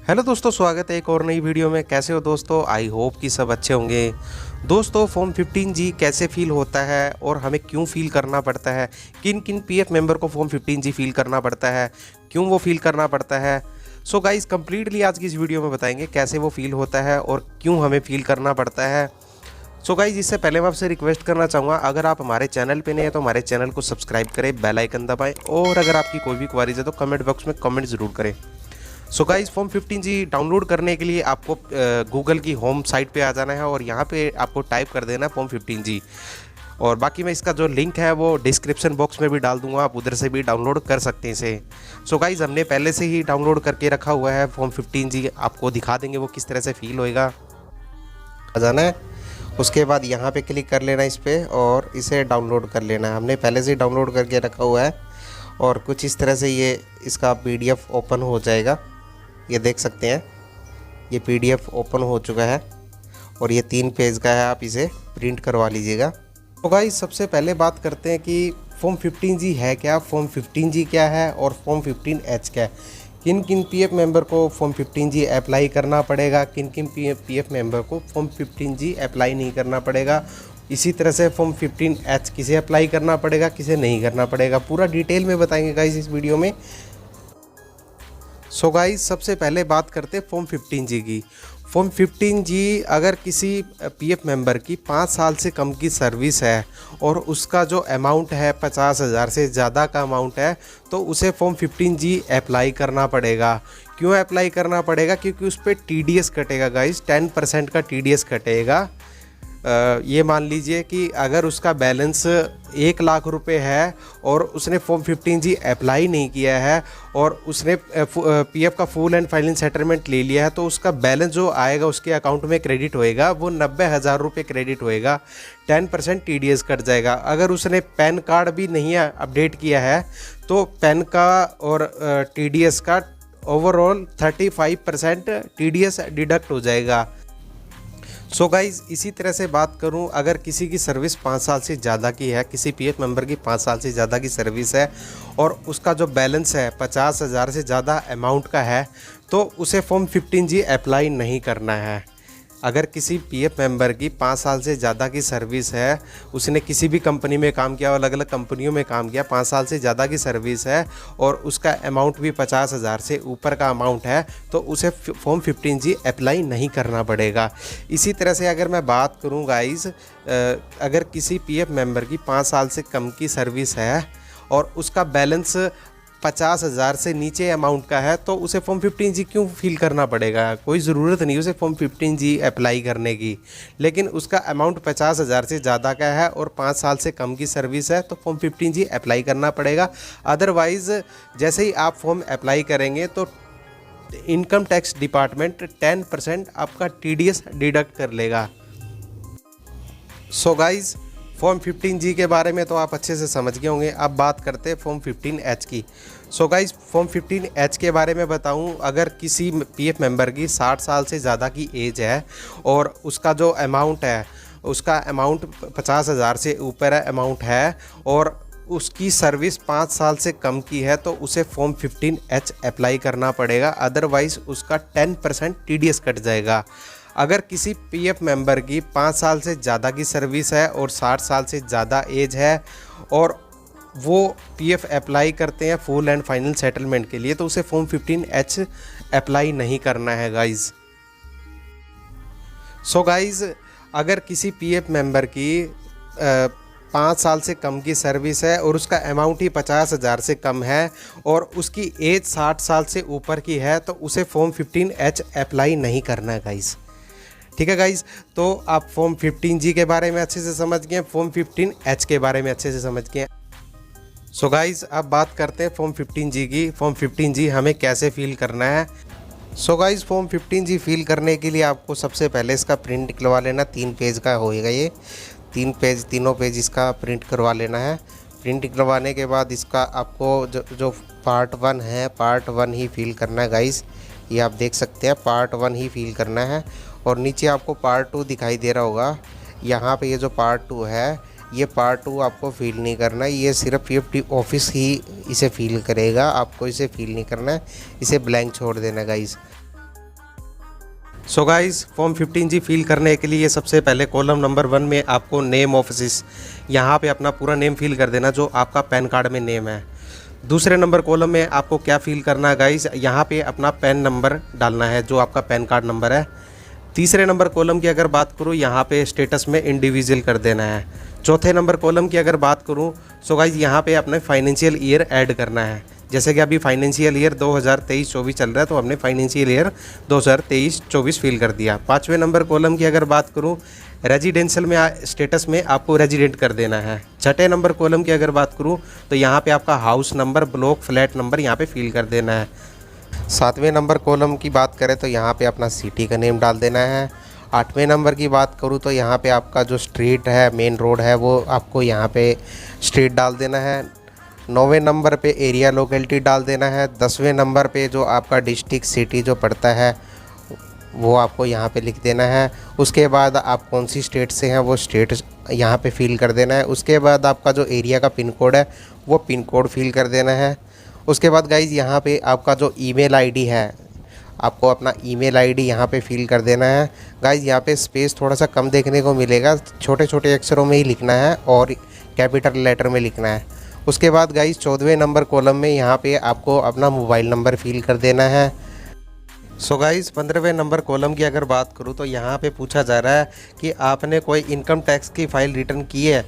Hello दोस्तों, स्वागत है एक और नई वीडियो में। कैसे हो दोस्तों? आई होप कि सब अच्छे होंगे। दोस्तों, फॉर्म 15G कैसे फ़िल होता है और हमें क्यों फ़िल करना पड़ता है, किन किन पीएफ मेंबर को फॉर्म 15G फ़िल करना पड़ता है, क्यों वो फ़िल करना पड़ता है। सो गाइस, कंप्लीटली आज की इस वीडियो में बताएंगे कैसे वो फ़िल होता है और क्यों हमें फ़िल करना पड़ता है। सो गाइस, इससे पहले मैं आपसे रिक्वेस्ट करना चाहूँगा, अगर आप हमारे चैनल पे नए हैं तो हमारे चैनल को सब्सक्राइब करें, बेल आइकन दबाएं और अगर आपकी कोई भी क्वारीज है तो कमेंट बॉक्स में कमेंट ज़रूर करें। सो गाइस, फॉर्म 15G डाउनलोड करने के लिए आपको गूगल की होम साइट पे आ जाना है और यहाँ पे आपको टाइप कर देना है फॉर्म 15G। और बाकी मैं इसका जो लिंक है वो डिस्क्रिप्शन बॉक्स में भी डाल दूंगा, आप उधर से भी डाउनलोड कर सकते हैं इसे। सो गाइस, हमने पहले से ही डाउनलोड करके रखा हुआ है फॉर्म 15G, आपको दिखा देंगे वो किस तरह से फील होएगा। आ जाना है, उसके बाद यहाँ पे क्लिक कर लेना इस पर और इसे डाउनलोड कर लेना है। हमने पहले से ही डाउनलोड करके रखा हुआ है और कुछ इस तरह से ये इसका PDF ओपन हो जाएगा। ये देख सकते हैं, ये PDF ओपन हो चुका है और ये 3 पेज का है, आप इसे प्रिंट करवा लीजिएगा। तो गाइस, सबसे पहले बात करते हैं कि फॉर्म 15G है क्या, फॉर्म 15G क्या है और फॉर्म 15H क्या है। किन किन पीएफ मेंबर को फॉर्म 15G अप्लाई करना पड़ेगा, किन किन पीएफ मेंबर को फॉर्म 15G अप्लाई नहीं करना पड़ेगा। इसी तरह से फॉर्म 15H किसे अप्लाई करना पड़ेगा, किसे नहीं करना पड़ेगा, पूरा डिटेल में बताएंगे गाइस इस वीडियो में। सो गाइस, सबसे पहले बात करते हैं फॉर्म 15G की। फॉर्म 15G अगर किसी पीएफ मेंबर की 5 साल से कम की सर्विस है और उसका जो अमाउंट है 50,000 से ज़्यादा का अमाउंट है तो उसे फॉर्म 15G अप्लाई करना पड़ेगा। क्यों अप्लाई करना पड़ेगा? क्योंकि उस पर TDS कटेगा गाइस, 10% का TDS कटेगा। ये मान लीजिए कि अगर उसका बैलेंस 1 लाख रुपए है और उसने फॉर्म 15G अप्लाई नहीं किया है और उसने पीएफ का फुल एंड फाइनल सेटलमेंट ले लिया है तो उसका बैलेंस जो आएगा उसके अकाउंट में क्रेडिट होएगा वो 90,000 रुपये क्रेडिट होएगा, 10% TDS कट जाएगा। अगर उसने पैन कार्ड भी नहीं अपडेट किया है तो पैन का और TDS का ओवरऑल 35% TDS डिडक्ट हो जाएगा। सो गाइज, इसी तरह से बात करूं, अगर किसी की सर्विस 5 साल से ज़्यादा की है, किसी पीएफ मेंबर की 5 साल से ज़्यादा की सर्विस है और उसका जो बैलेंस है 50,000 से ज़्यादा अमाउंट का है तो उसे फॉर्म 15G अप्लाई नहीं करना है। अगर किसी पीएफ मेंबर की 5 साल से ज़्यादा की सर्विस है, उसने किसी भी कंपनी में काम किया, अलग अलग कंपनियों में काम किया, 5 साल से ज़्यादा की सर्विस है और उसका अमाउंट भी 50,000 से ऊपर का अमाउंट है तो उसे फॉर्म 15G अप्लाई नहीं करना पड़ेगा। इसी तरह से अगर मैं बात करूं गाइस, अगर किसी पीएफ मेंबर की 5 साल से कम की सर्विस है और उसका बैलेंस 50,000 से नीचे अमाउंट का है तो उसे फॉर्म 15G क्यों फिल करना पड़ेगा? कोई ज़रूरत नहीं उसे फॉर्म 15G अप्लाई करने की। लेकिन उसका अमाउंट 50,000 से ज़्यादा का है और 5 साल से कम की सर्विस है तो फॉर्म 15G अप्लाई करना पड़ेगा। अदरवाइज़ जैसे ही आप फॉर्म अप्लाई करेंगे तो इनकम टैक्स डिपार्टमेंट 10% आपका TDS डिडक्ट कर लेगा। सो गाइज़, फॉर्म 15G के बारे में तो आप अच्छे से समझ गए होंगे। अब बात करते हैं फॉर्म 15H की। सो गाइस, फॉर्म 15H के बारे में बताऊं, अगर किसी पीएफ मेंबर की 60 साल से ज़्यादा की एज है और उसका जो अमाउंट है उसका अमाउंट 50,000 से ऊपर अमाउंट है और उसकी सर्विस 5 साल से कम की है तो उसे फॉर्म 15H अप्लाई करना पड़ेगा, अदरवाइज़ उसका 10% TDS कट जाएगा। अगर किसी पीएफ मेंबर की 5 साल से ज़्यादा की सर्विस है और 60 साल से ज़्यादा एज है और वो पीएफ अप्लाई करते हैं फुल एंड फाइनल सेटलमेंट के लिए तो उसे फॉर्म 15H अप्लाई नहीं करना है गाइज़। सो गाइज़, अगर किसी पीएफ मेंबर की 5 साल से कम की सर्विस है और उसका अमाउंट ही 50,000 से कम है और उसकी एज 60 साल से ऊपर की है तो उसे फॉर्म 15H अप्लाई नहीं करना है गाइज़। ठीक है गाइज़, तो आप फॉर्म 15G के बारे में अच्छे से समझ गए, फॉर्म 15H के बारे में अच्छे से समझ गए। सो गाइज़, अब बात करते हैं फॉर्म 15G की। फॉर्म 15G हमें कैसे फिल करना है। So guys, form 15G fill करने के लिए आपको सबसे पहले इसका प्रिंट निकलवा लेना। 3 पेज का होएगा ये, तीनों पेज इसका प्रिंट करवा लेना है। प्रिंट निकलवाने के बाद इसका आपको जो पार्ट 1 है, पार्ट 1 ही फिल करना है गाइज़। ये आप देख सकते हैं, पार्ट 1 ही फिल करना है और नीचे आपको पार्ट 2 दिखाई दे रहा होगा। यहाँ पे ये जो पार्ट 2 है, ये पार्ट 2 आपको फिल नहीं करना है, ये सिर्फ PFD ऑफिस ही इसे फिल करेगा, आपको इसे फिल नहीं करना है, इसे ब्लैंक छोड़ देना guys. So guys, form 15G fill करने के लिए सबसे पहले कॉलम नंबर 1 में आपको नेम ऑफिस यहाँ पे अपना पूरा नेम फिल कर देना जो आपका पैन कार्ड में नेम है। दूसरे नंबर कॉलम में आपको क्या फिल करना है गाइस, यहाँ पे अपना पैन नंबर डालना है जो आपका पैन कार्ड नंबर है। तीसरे नंबर कॉलम की अगर बात करूँ, यहाँ पे स्टेटस में इंडिविजुअल कर देना है। चौथे नंबर कॉलम की अगर बात करूँ, सो गाइस यहाँ पे अपने फाइनेंशियल ईयर ऐड करना है। जैसे कि अभी फाइनेंशियल ईयर 2023-24 चल रहा है, तो हमने फाइनेंशियल ईयर 2023-24 फिल कर दिया। पाँचवें नंबर कॉलम की अगर बात करूँ, रेजिडेंशियल में स्टेटस में आपको रेजिडेंट कर देना है। छठे नंबर कॉलम की अगर बात करूँ तो यहाँ पे आपका house number, block, flat number यहाँ पे फिल कर देना है। सातवें नंबर कॉलम की बात करें तो यहाँ पे अपना सिटी का नेम डाल देना है। आठवें नंबर की बात करूँ तो यहाँ पे आपका जो स्ट्रीट है, मेन रोड है, वो आपको यहाँ पे स्ट्रीट डाल देना है। नौवें नंबर पे एरिया लोकेलिटी डाल देना है। 10वें नंबर पे जो आपका डिस्ट्रिक्ट सिटी जो पड़ता है वो आपको यहाँ पे लिख देना है। उसके बाद आप कौन सी स्टेट से हैं वो स्टेट यहाँ पे फिल कर देना है। उसके बाद आपका जो एरिया का पिन कोड है वो पिन कोड फिल कर देना है। उसके बाद गाइज़ यहाँ पे आपका जो ईमेल आईडी है, आपको अपना ईमेल आईडी यहाँ पे फिल कर देना है। गाइज़ यहाँ पे स्पेस थोड़ा सा कम देखने को मिलेगा, छोटे छोटे अक्षरों में ही लिखना है और कैपिटल लेटर में लिखना है। उसके बाद गाइज़ 14वें नंबर कॉलम में यहाँ पे आपको अपना मोबाइल नंबर फिल कर देना है। सो गाइज़ 15वें नंबर कॉलम की अगर बात करूँ तो यहाँ पे पूछा जा रहा है कि आपने कोई इनकम टैक्स की फ़ाइल रिटर्न की है।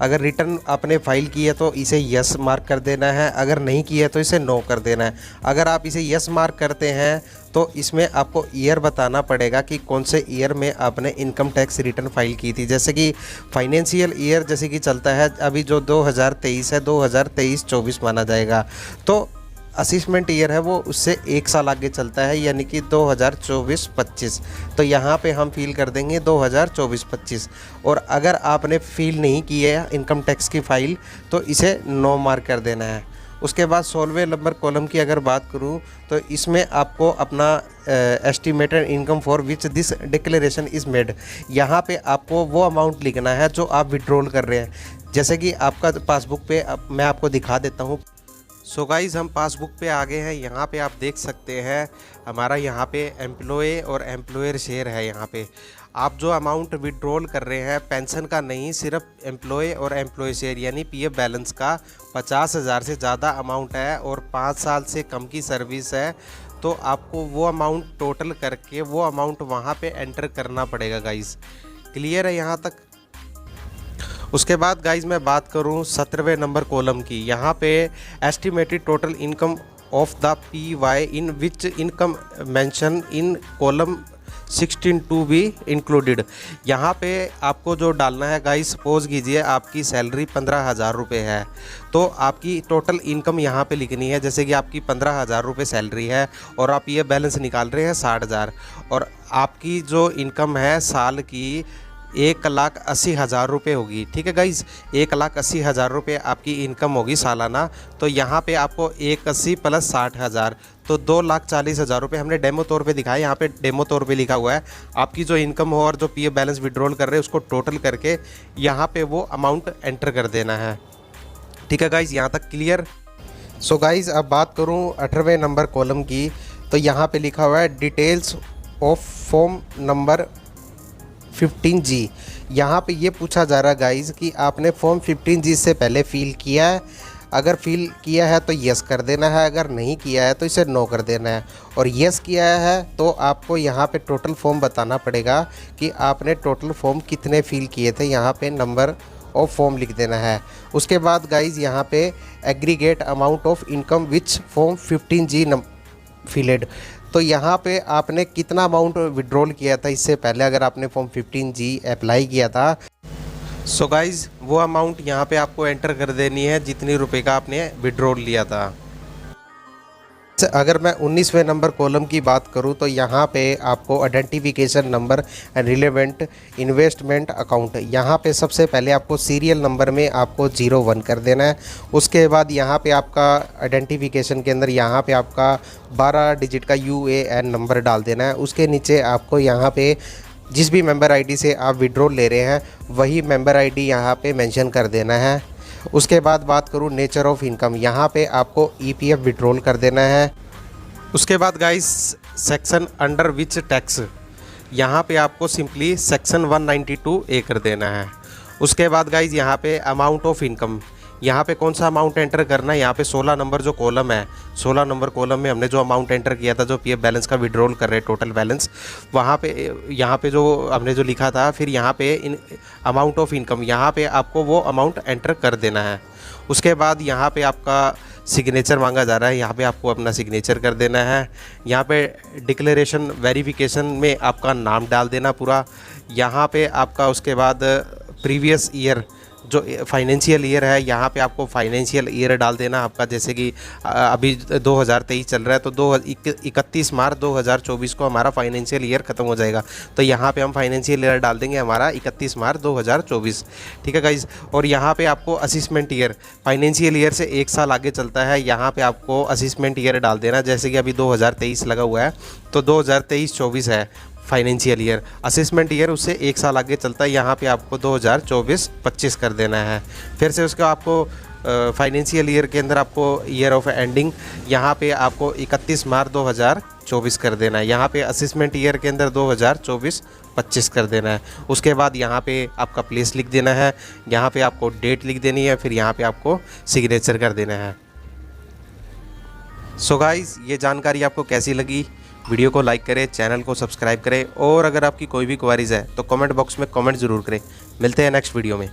अगर रिटर्न आपने फ़ाइल की है तो इसे यस मार्क कर देना है, अगर नहीं की है तो इसे नो कर देना है। अगर आप इसे यस मार्क करते हैं तो इसमें आपको ईयर बताना पड़ेगा कि कौन से ईयर में आपने इनकम टैक्स रिटर्न फाइल की थी। जैसे कि फाइनेंशियल ईयर जैसे कि चलता है अभी जो 2023 है, 2023-24 माना जाएगा। तो असिस्मेंट ईयर है वो उससे 1 साल आगे चलता है, यानी कि 2024-25। तो यहाँ पे हम फिल कर देंगे 2024-25। और अगर आपने फिल नहीं की है इनकम टैक्स की फ़ाइल तो इसे नो मार्क कर देना है। उसके बाद 16वें नंबर कॉलम की अगर बात करूँ तो इसमें आपको अपना estimated income for which this declaration is made, यहाँ पे आपको वो अमाउंट लिखना है जो आप विड्रॉल कर रहे हैं। जैसे कि आपका पासबुक पे मैं आपको दिखा देता हूँ। सो गाइज़ हम पासबुक पे आ गए हैं। यहाँ पे आप देख सकते हैं हमारा यहाँ पे एम्प्लॉय और एम्प्लॉयर शेयर है। यहाँ पे आप जो अमाउंट विड्रॉल कर रहे हैं पेंशन का नहीं, सिर्फ एम्प्लॉय और एम्प्लॉय शेयर यानी पीएफ बैलेंस का 50,000 से ज़्यादा अमाउंट है और 5 साल से कम की सर्विस है, तो आपको वो अमाउंट टोटल करके वो अमाउंट वहाँ पे एंटर करना पड़ेगा। गाइज़ क्लियर है यहाँ तक? उसके बाद गाइज़ मैं बात करूं 17वें नंबर कॉलम की, यहाँ पे estimated total income of the PY in which income mention in column 16 to be included. यहाँ पे आपको जो डालना है गाइस, सपोज कीजिए आपकी सैलरी 15,000 रुपये है, तो आपकी टोटल इनकम यहाँ पे लिखनी है। जैसे कि आपकी 15,000 रुपये सैलरी है और आप ये बैलेंस निकाल रहे हैं 60,000, और आपकी जो इनकम है साल की 1,80,000 रुपये होगी। ठीक है गाइज़, 1,80,000 रुपये आपकी इनकम होगी सालाना। तो यहाँ पे आपको 180 प्लस 60,000 तो 2,40,000 रुपये हमने डेमो तौर पे दिखाया। यहाँ पे डेमो तौर पे लिखा हुआ है आपकी जो इनकम हो और जो पीएफ बैलेंस विड्रॉल कर रहे हैं उसको टोटल करके यहाँ पे वो अमाउंट एंटर कर देना है। ठीक है गाइज़, यहाँ तक क्लियर? सो गाइज़ अब बात करूँ 18वें नंबर कॉलम की, तो यहाँ पे लिखा हुआ है details of form number 15G। यहाँ पे ये पूछा जा रहा है गाइज़ कि आपने फॉर्म 15G से पहले फिल किया है। अगर फिल किया है तो यस कर देना है, अगर नहीं किया है तो इसे नो कर देना है। और यस किया है तो आपको यहाँ पे टोटल फॉर्म बताना पड़ेगा कि आपने टोटल फॉर्म कितने फिल किए थे, यहाँ पे नंबर ऑफ फॉर्म लिख देना है। उसके बाद गाइज़ यहाँ पे aggregate amount of income which form 15G filled, तो यहाँ पे आपने कितना अमाउंट विड्रॉल किया था इससे पहले अगर आपने फॉर्म 15G अप्लाई किया था। सो गाइज़ वो अमाउंट यहाँ पे आपको एंटर कर देनी है जितनी रुपए का आपने विड्रॉल लिया था। अगर मैं 19वें नंबर कॉलम की बात करूं तो यहाँ पे आपको identification number and relevant investment account, यहाँ पे सबसे पहले आपको सीरियल नंबर में आपको 01 कर देना है। उसके बाद यहाँ पे आपका आइडेंटिफिकेशन के अंदर यहाँ पे आपका 12 डिजिट का UAN नंबर डाल देना है। उसके नीचे आपको यहाँ पे जिस भी मेंबर आईडी से आप विड्रॉल ले रहे हैं वही मेंबर आईडी यहाँ पे मेंशन कर देना है। उसके बाद बात करूँ नेचर ऑफ इनकम, यहाँ पे आपको EPF विड्रॉल कर देना है। उसके बाद guys section under which tax, यहाँ पे आपको सिंपली सेक्शन 192 ए कर देना है। उसके बाद गाइज यहाँ पे अमाउंट ऑफ इनकम, यहाँ पे कौन सा अमाउंट एंटर करना है, यहाँ पे 16 नंबर जो कॉलम है, 16 नंबर कॉलम में हमने जो अमाउंट एंटर किया था, जो पीएफ बैलेंस का विड्रॉल कर रहे हैं टोटल बैलेंस, वहाँ पे यहाँ पे जो हमने जो लिखा था, फिर यहाँ पे इन अमाउंट ऑफ इनकम, यहाँ पे आपको वो अमाउंट एंटर कर देना है। उसके बाद यहाँ पे आपका सिग्नेचर मांगा जा रहा है, यहाँ पे आपको अपना सिग्नेचर कर देना है। यहाँ पे डिक्लेरेशन वेरिफिकेशन में आपका नाम डाल देना पूरा। यहाँ पे आपका उसके बाद प्रीवियस ईयर जो फाइनेंशियल ईयर है, यहाँ पे आपको फाइनेंशियल ईयर डाल देना आपका, जैसे कि अभी 2023 चल रहा है तो 31 मार्च 2024 को हमारा फाइनेंशियल ईयर ख़त्म हो जाएगा, तो यहाँ पे हम फाइनेंशियल ईयर डाल देंगे हमारा 31 मार्च 2024। ठीक है गाइज। और यहाँ पे आपको असिस्मेंट ईयर, फाइनेंशियल ईयर से 1 साल आगे चलता है, यहाँ पे आपको असिस्मेंट ईयर डाल देना। जैसे कि अभी 2023 लगा हुआ है तो 2023-24 है फाइनेंशियल ईयर, असेसमेंट ईयर उससे 1 साल आगे चलता है, यहाँ पे आपको 2024-25 कर देना है। फिर से उसका आपको फाइनेंशियल ईयर के अंदर आपको ईयर ऑफ एंडिंग, यहाँ पे आपको 31 मार्च 2024 कर देना है। यहाँ पे असेसमेंट ईयर के अंदर 2024-25 कर देना है। उसके बाद यहाँ पे आपका प्लेस लिख देना है, यहाँ पे आपको डेट लिख देनी है, फिर यहाँ पे आपको सिग्नेचर कर देना है। सो गाइस, ये जानकारी आपको कैसी लगी? वीडियो को लाइक करें, चैनल को सब्सक्राइब करें, और अगर आपकी कोई भी क्वेरीज है तो कमेंट बॉक्स में कमेंट ज़रूर करें। मिलते हैं नेक्स्ट वीडियो में।